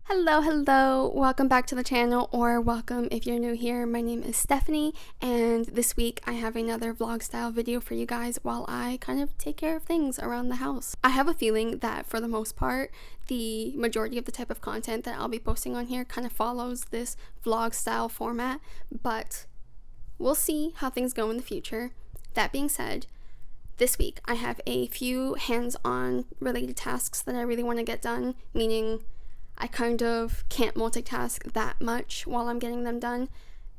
Hello, welcome back to the channel, or welcome if you're new here. My name is Stephanie, and this week I have another vlog style video for you guys while I kind of take care of things around the house. I have a feeling that for the most part, the majority of the type of content that I'll be posting on here kind of follows this vlog style format, but we'll see how things go in the future. That being said, this week I have a few hands-on related tasks that I really want to get done, meaning I kind of can't multitask that much while I'm getting them done,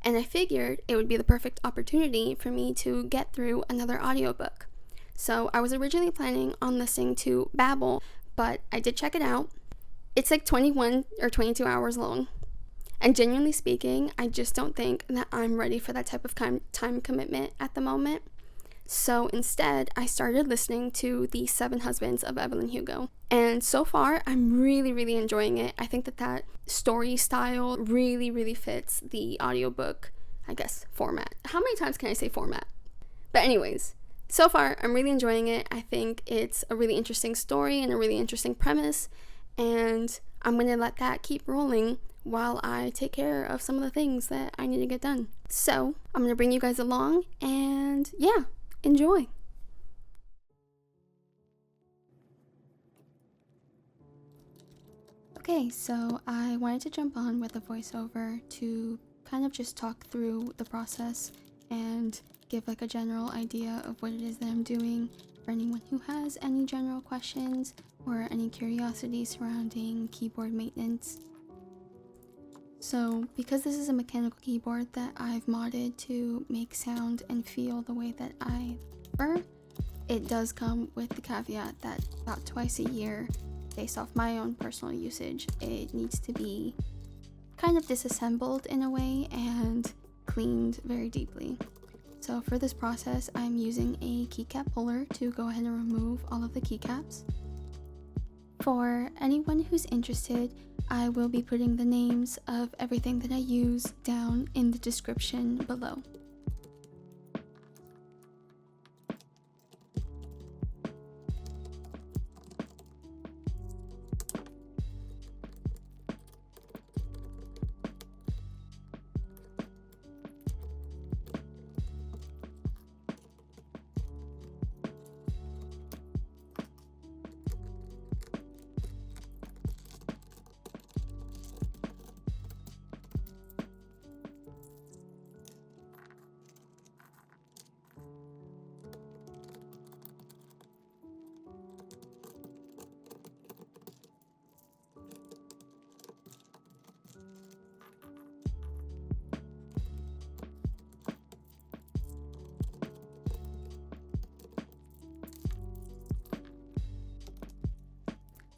and I figured it would be the perfect opportunity for me to get through another audiobook. So I was originally planning on listening to Babel, but I did check it out. It's like 21 or 22 hours long, and genuinely speaking, I just don't think that I'm ready for that type of time commitment at the moment. So instead, I started listening to The 7 Husbands of Evelyn Hugo. And so far, I'm really enjoying it. I think that story style really fits the audiobook, I guess, format. How many times can I say format? But anyways, so far, I'm really enjoying it. I think it's a really interesting story and a really interesting premise. And I'm going to let that keep rolling while I take care of some of the things that I need to get done. So I'm going to bring you guys along, and yeah. Enjoy! Okay, so I wanted to jump on with a voiceover to kind of just talk through the process and give like a general idea of what it is that I'm doing for anyone who has any general questions or any curiosity surrounding keyboard maintenance. So, because this is a mechanical keyboard that I've modded to make sound and feel the way that I prefer, it does come with the caveat that about twice a year, based off my own personal usage, it needs to be kind of disassembled in a way and cleaned very deeply. So for this process, I'm using a keycap puller to go ahead and remove all of the keycaps. For anyone who's interested, I will be putting the names of everything that I use down in the description below.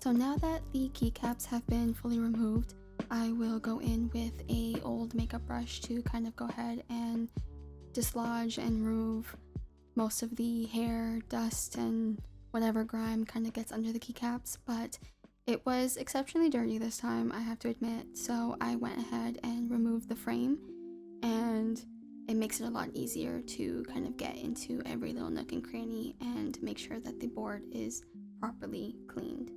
So now that the keycaps have been fully removed, I will go in with a old makeup brush to kind of go ahead and dislodge and remove most of the hair, dust, and whatever grime kind of gets under the keycaps, but it was exceptionally dirty this time, I have to admit, so I went ahead and removed the frame, and it makes it a lot easier to kind of get into every little nook and cranny and make sure that the board is properly cleaned.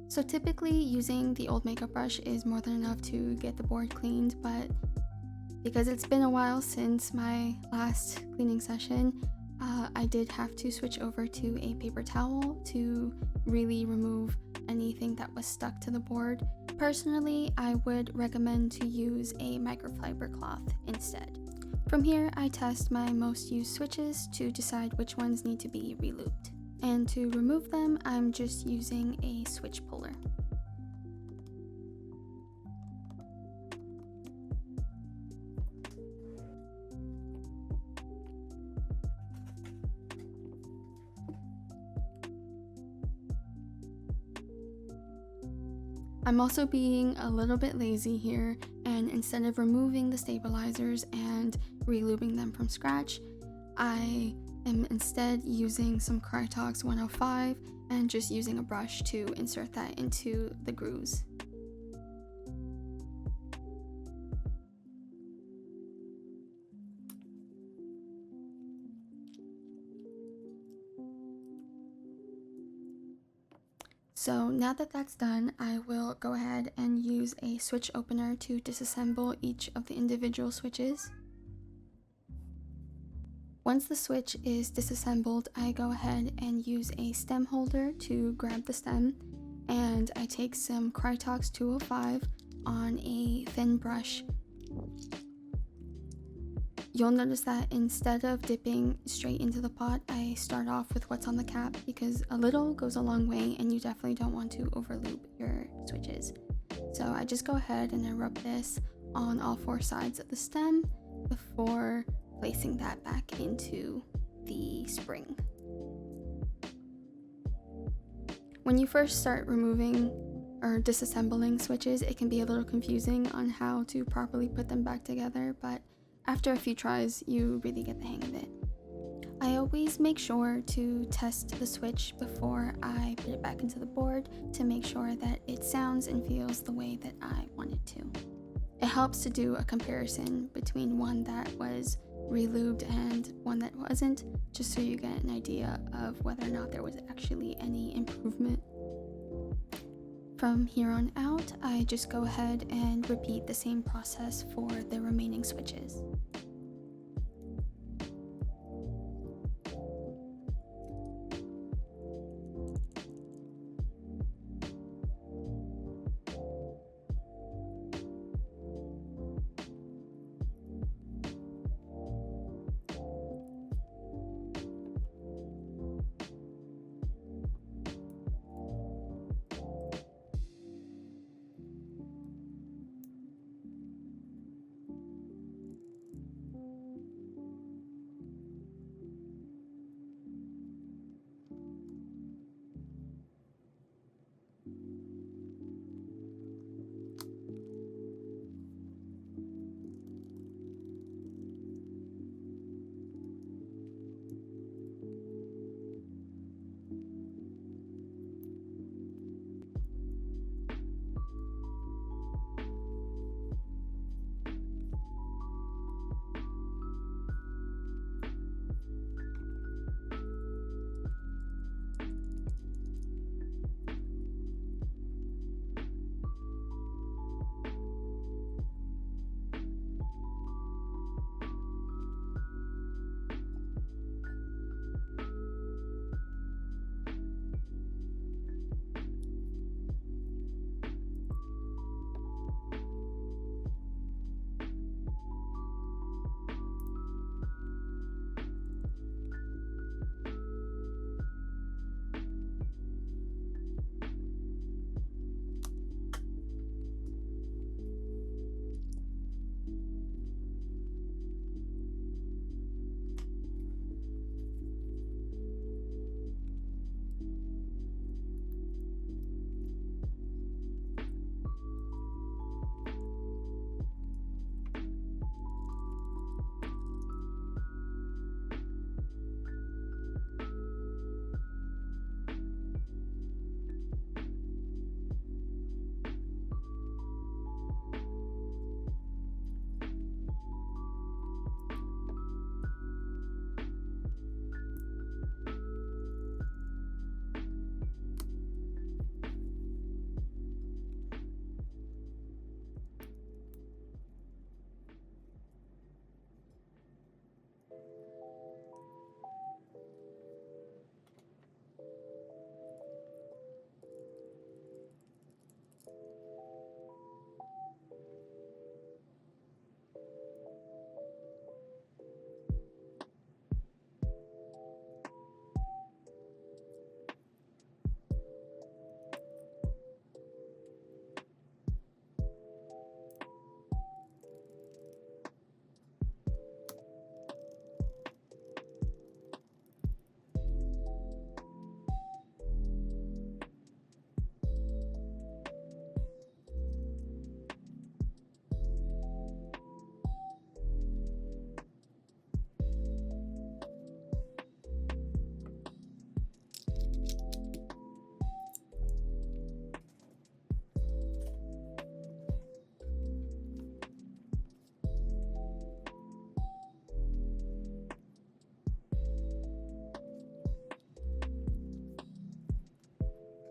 So typically using the old makeup brush is more than enough to get the board cleaned, but because it's been a while since my last cleaning session, I did have to switch over to a paper towel to really remove anything that was stuck to the board. Personally, I would recommend to use a microfiber cloth instead. From here, I test my most used switches to decide which ones need to be re-looped. And to remove them, I'm just using a switch puller. I'm also being a little bit lazy here, and instead of removing the stabilizers and relubing them from scratch, I am instead using some Krytox 105 and just using a brush to insert that into the grooves. So now that that's done, I will go ahead and use a switch opener to disassemble each of the individual switches. Once the switch is disassembled, I go ahead and use a stem holder to grab the stem, and I take some Krytox 205 on a thin brush. You'll notice that instead of dipping straight into the pot, I start off with what's on the cap because a little goes a long way and you definitely don't want to overloop your switches. So I just go ahead and I rub this on all four sides of the stem before placing that back into the spring. When you first start removing or disassembling switches, it can be a little confusing on how to properly put them back together, but after a few tries, you really get the hang of it. I always make sure to test the switch before I put it back into the board to make sure that it sounds and feels the way that I want it to. It helps to do a comparison between one that was relubed and one that wasn't, just so you get an idea of whether or not there was actually any improvement. From here on out, I just go ahead and repeat the same process for the remaining switches.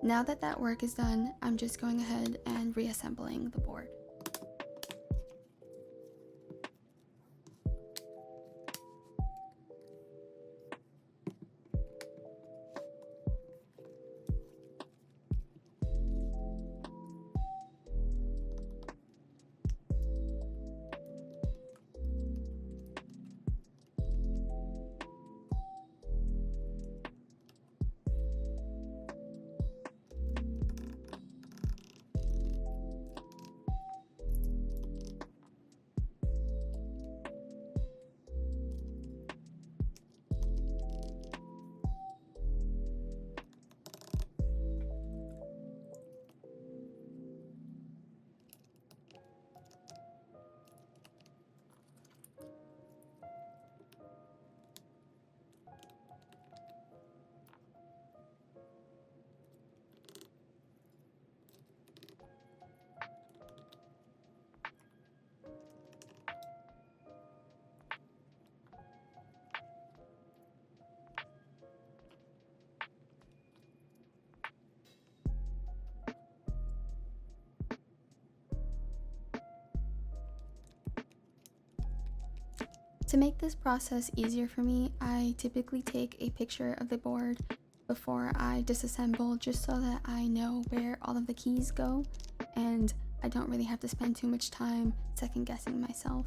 Now that that work is done, I'm just going ahead and reassembling the board. To make this process easier for me, I typically take a picture of the board before I disassemble, just so that I know where all of the keys go and I don't really have to spend too much time second guessing myself.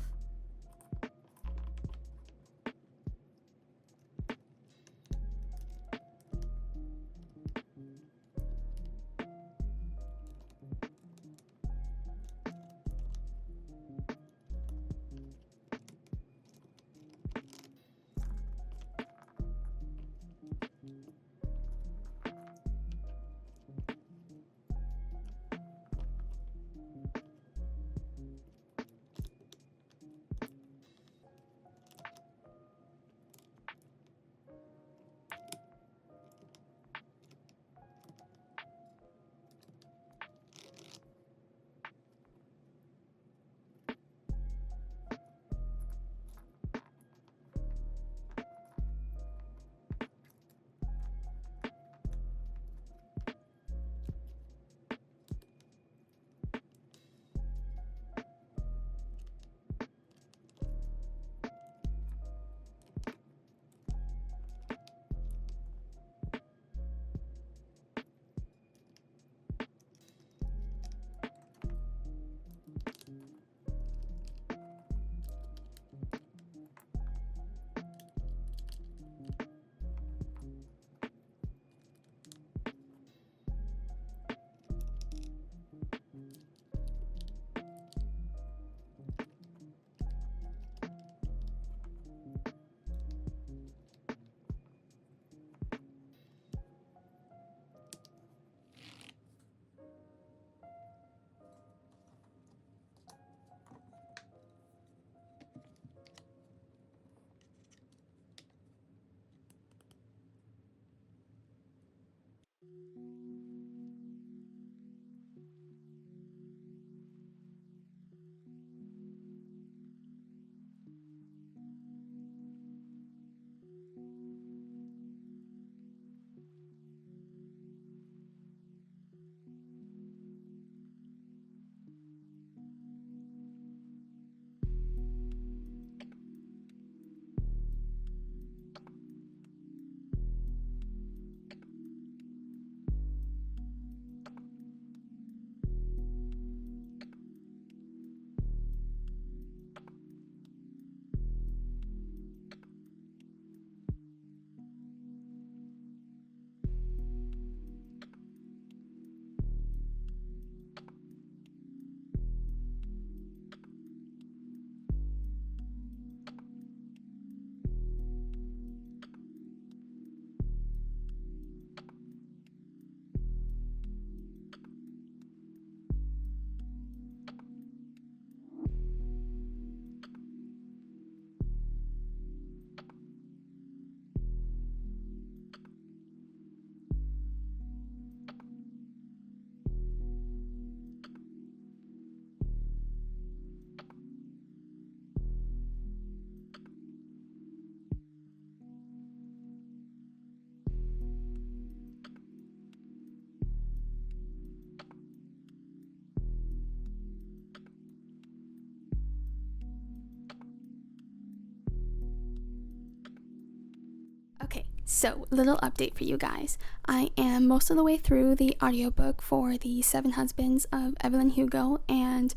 So, little update for you guys. I am most of the way through the audiobook for The Seven Husbands of Evelyn Hugo, and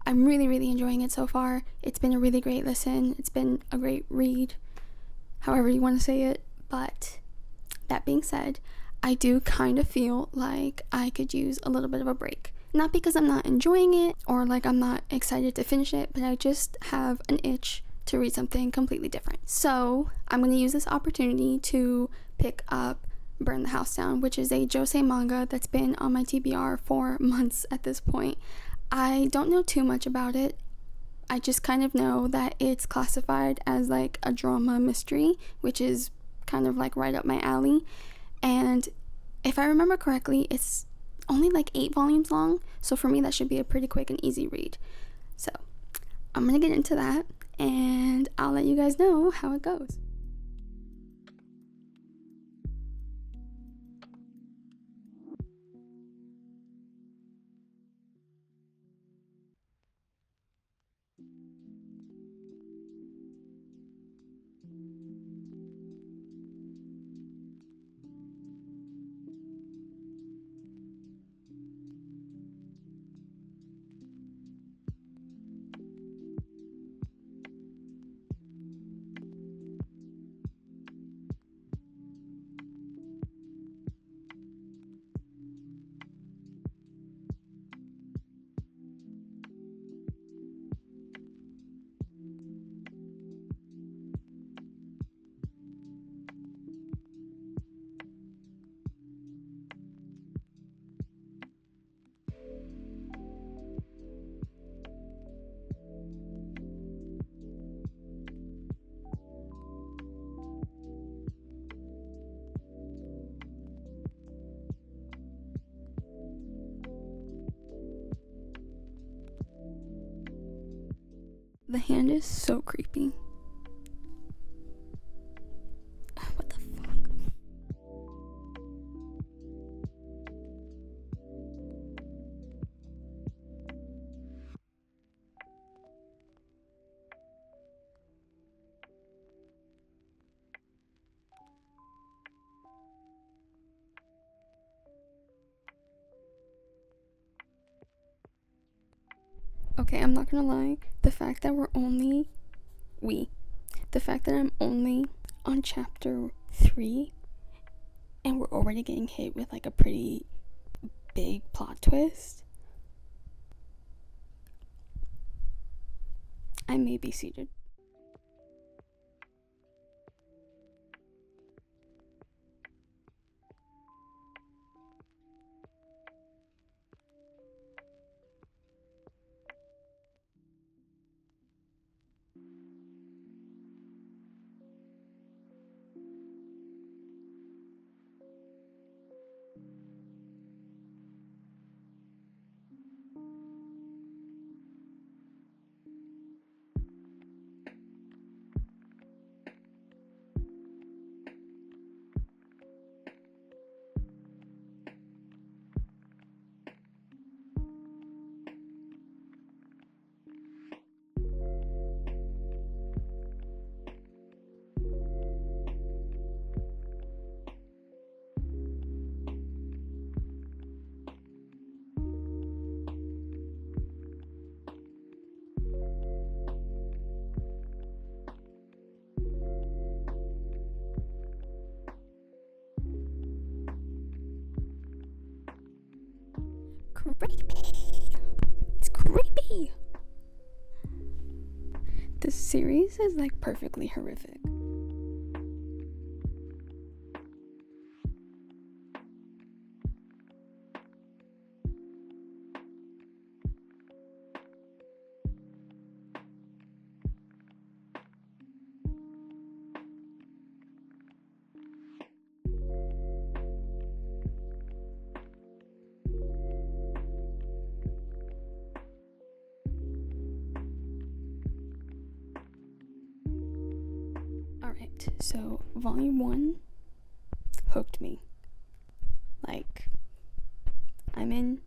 I'm really enjoying it so far. It's been a really great listen. It's been a great read, however you want to say it. But that being said, I do kind of feel like I could use a little bit of a break. Not because I'm not enjoying it or like I'm not excited to finish it, but I just have an itch to read something completely different. So I'm going to use this opportunity to pick up Burn the House Down, which is a josei manga that's been on my TBR for months at this point. I don't know too much about it. I just kind of know that it's classified as like a drama mystery, which is kind of like right up my alley. And if I remember correctly, it's only like 8 volumes long, so for me that should be a pretty quick and easy read. So I'm gonna get into that and I'll let you guys know how it goes. The hand is so creepy. What the fuck? Okay, I'm not gonna lie. The fact that I'm only on chapter 3 and we're already getting hit with like a pretty big plot twist. I may be seated. Creepy. It's creepy. This series is like perfectly horrific. Alright, so volume 1 hooked me. Like, I'm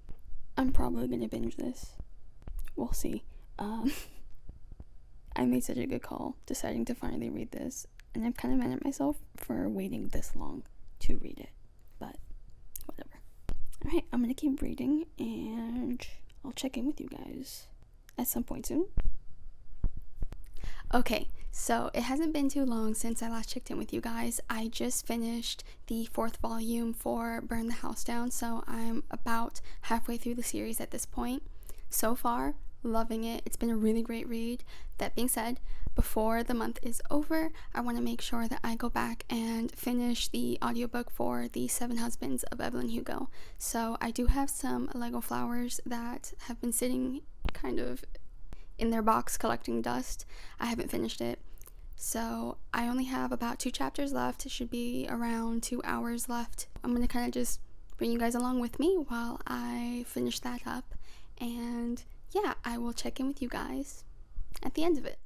probably gonna binge this. We'll see. I made such a good call deciding to finally read this. and I'm kind of mad at myself for waiting this long to read it, but whatever. Alright, I'm gonna keep reading, and I'll check in with you guys at some point soon. Okay, so it hasn't been too long since I last checked in with you guys. I just finished the 4th volume for Burn the House Down, so I'm about halfway through the series at this point. So far, loving it. It's been a really great read. That being said, before the month is over, I want to make sure that I go back and finish the audiobook for The 7 Husbands of Evelyn Hugo. So I do have some Lego flowers that have been sitting kind of in their box collecting dust. I haven't finished it. So I only have about 2 chapters left. It should be around 2 hours left. I'm going to kind of just bring you guys along with me while I finish that up. And yeah, I will check in with you guys at the end of it.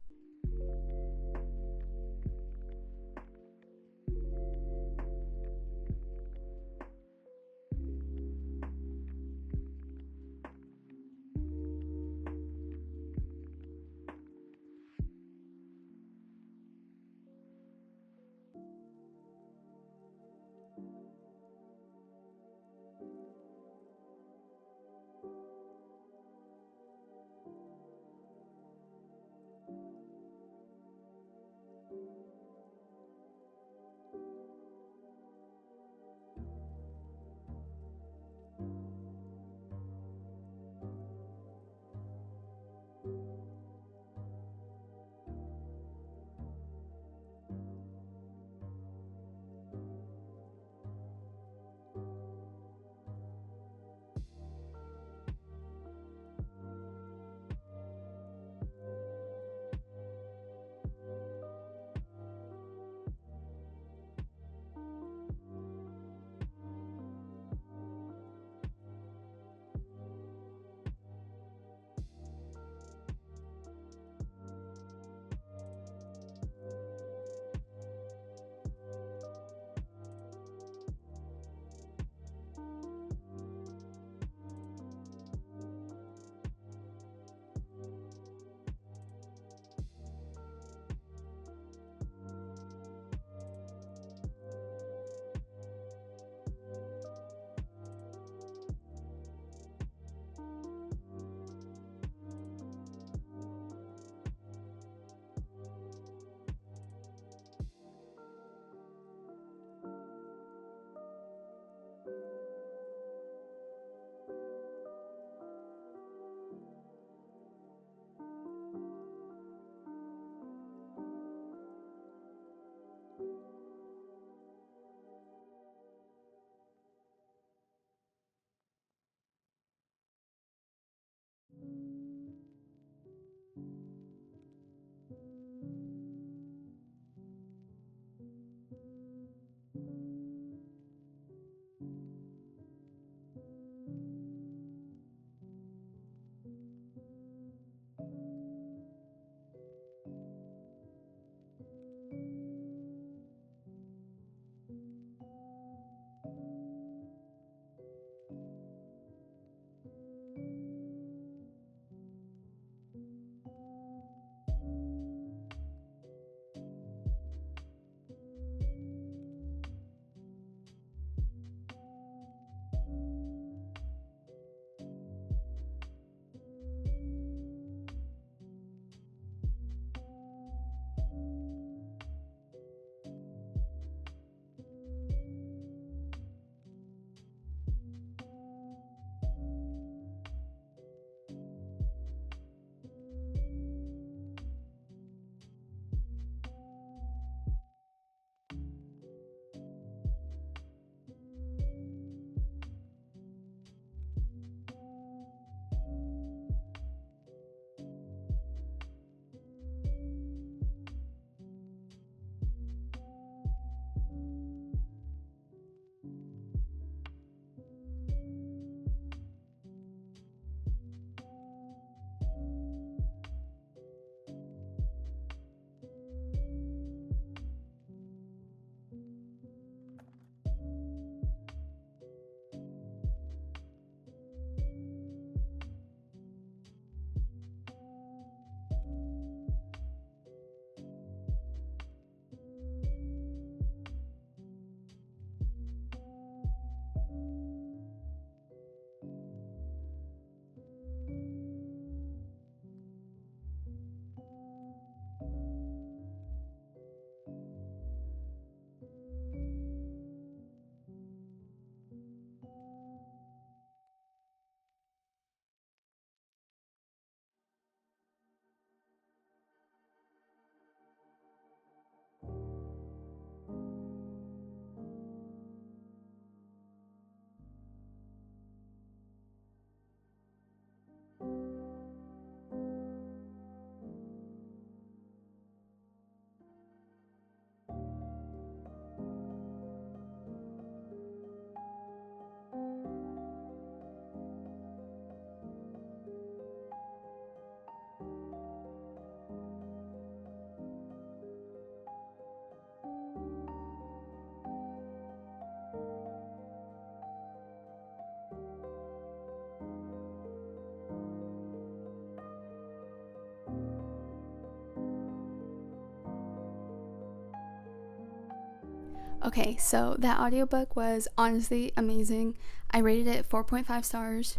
Okay, so that audiobook was honestly amazing. I rated it 4.5 stars.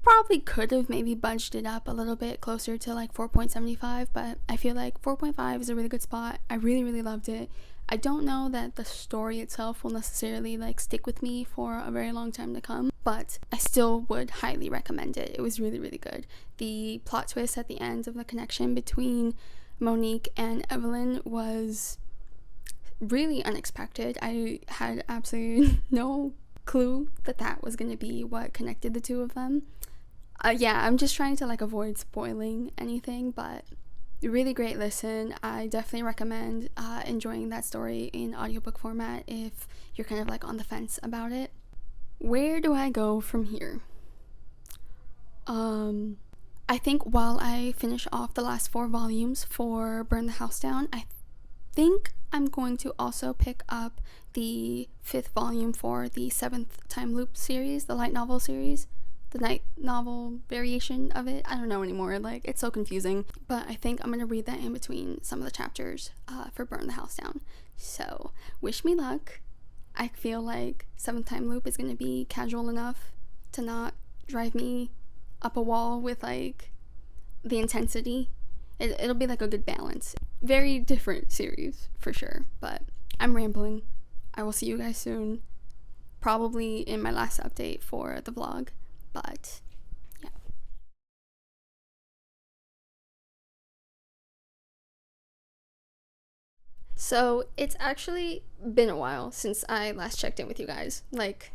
Probably could have maybe bunched it up a little bit closer to like 4.75, but I feel like 4.5 is a really good spot. I really, really loved it. I don't know that the story itself will necessarily like stick with me for a very long time to come, but I still would highly recommend it. It was really, really good. The plot twist at the end of the connection between Monique and Evelyn was really unexpected. I had absolutely no clue that that was going to be what connected the two of them. Yeah, I'm just trying to like avoid spoiling anything, but really great listen. I definitely recommend enjoying that story in audiobook format if you're kind of like on the fence about it. Where do I go from here? I think while I finish off the last 4 volumes for Burn the House Down, I think I'm going to also pick up the 5th volume for the 7th Time Loop series, the light novel series, the night novel variation of it. I don't know anymore, like it's so confusing, but I think I'm gonna read that in between some of the chapters for Burn the House Down. So wish me luck. I feel like 7th Time Loop is gonna be casual enough to not drive me up a wall with like the intensity. It'll be like a good balance. Very different series for sure, but I'm rambling. I will see you guys soon, probably in my last update for the vlog, but yeah. So it's actually been a while since I last checked in with you guys, like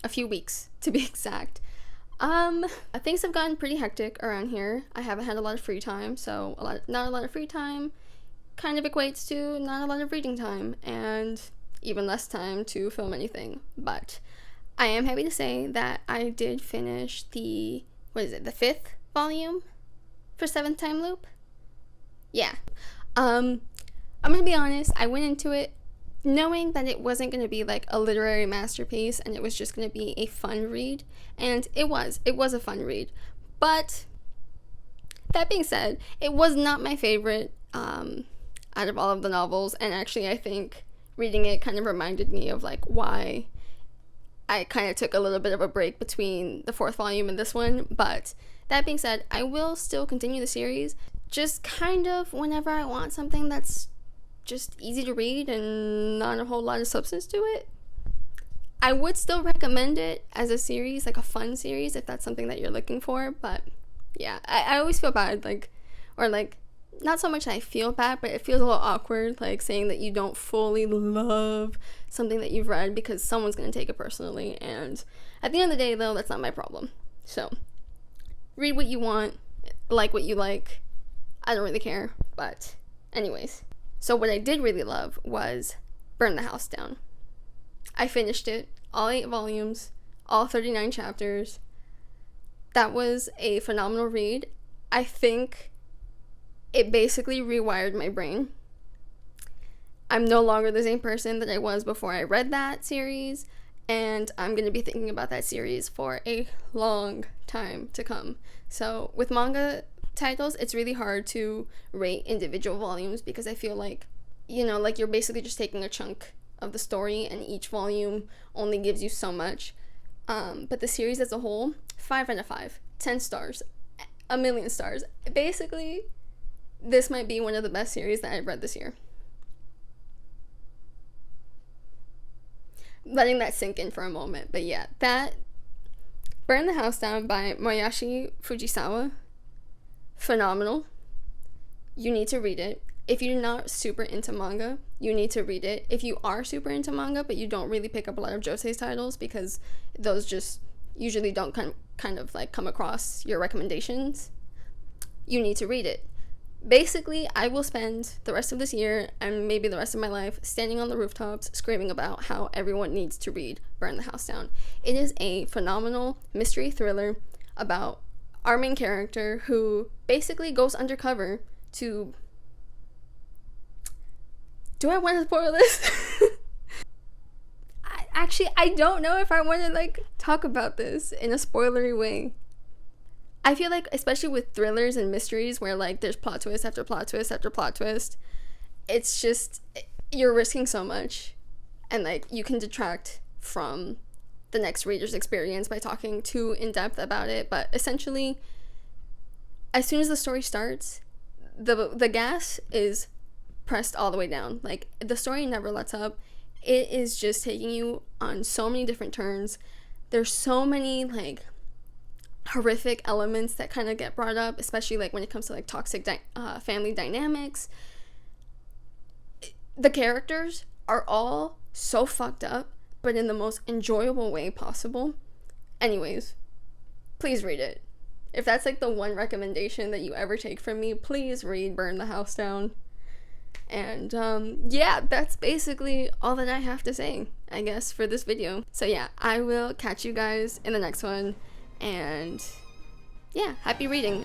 a few weeks to be exact. Things have gotten pretty hectic around here. I haven't had a lot of free time, so not a lot of free time kind of equates to not a lot of reading time, and even less time to film anything. But I am happy to say that I did finish the 5th volume for 7th Time Loop? Yeah. I'm gonna be honest, I went into it knowing that it wasn't going to be like a literary masterpiece and it was just going to be a fun read, and it was a fun read. But that being said, it was not my favorite out of all of the novels, and actually I think reading it kind of reminded me of like why I kind of took a little bit of a break between the 4th volume and this one. But that being said, I will still continue the series, just kind of whenever I want something that's just easy to read and not a whole lot of substance to it. I would still recommend it as a series, like a fun series, if that's something that you're looking for. But yeah, I always feel bad, like, or like, not so much I feel bad, but it feels a little awkward, like saying that you don't fully love something that you've read because someone's going to take it personally. And at the end of the day, though, that's not my problem. So read what you want, like what you like. I don't really care. But anyways, so what I did really love was Burn the House Down. I finished it, all 8 volumes, all 39 chapters. That was a phenomenal read. I think it basically rewired my brain. I'm no longer the same person that I was before I read that series, and I'm going to be thinking about that series for a long time to come. So with manga titles, it's really hard to rate individual volumes because I feel like, you know, like you're basically just taking a chunk of the story and each volume only gives you so much. But the series as a whole, 5 out of 5, 10 stars, a million stars. Basically, this might be one of the best series that I've read this year. Letting that sink in for a moment. But yeah, that Burn the House Down by Moyashi Fujisawa, phenomenal. You need to read it. If you're not super into manga, you need to read it. If you are super into manga, but you don't really pick up a lot of josei titles because those just usually don't kind of like come across your recommendations, you need to read it. Basically, I will spend the rest of this year and maybe the rest of my life standing on the rooftops screaming about how everyone needs to read Burn the House Down. It is a phenomenal mystery thriller about our main character who basically goes undercover to... Do I want to spoil this? I don't know if I want to like talk about this in a spoilery way. I feel like, especially with thrillers and mysteries where like there's plot twist after plot twist after plot twist, it's just, you're risking so much. and like you can detract from the next reader's experience by talking too in depth about it. But essentially, as soon as the story starts, the gas is pressed all the way down. Like, the story never lets up. It is just taking you on so many different turns. There's so many like horrific elements that kind of get brought up, especially like when it comes to like toxic family dynamics. The characters are all so fucked up, but in the most enjoyable way possible. Anyways, please read it. If that's like the one recommendation that you ever take from me, please read Burn the House Down. And yeah, that's basically all that I have to say, I guess, for this video. So yeah, I will catch you guys in the next one, and yeah, happy reading.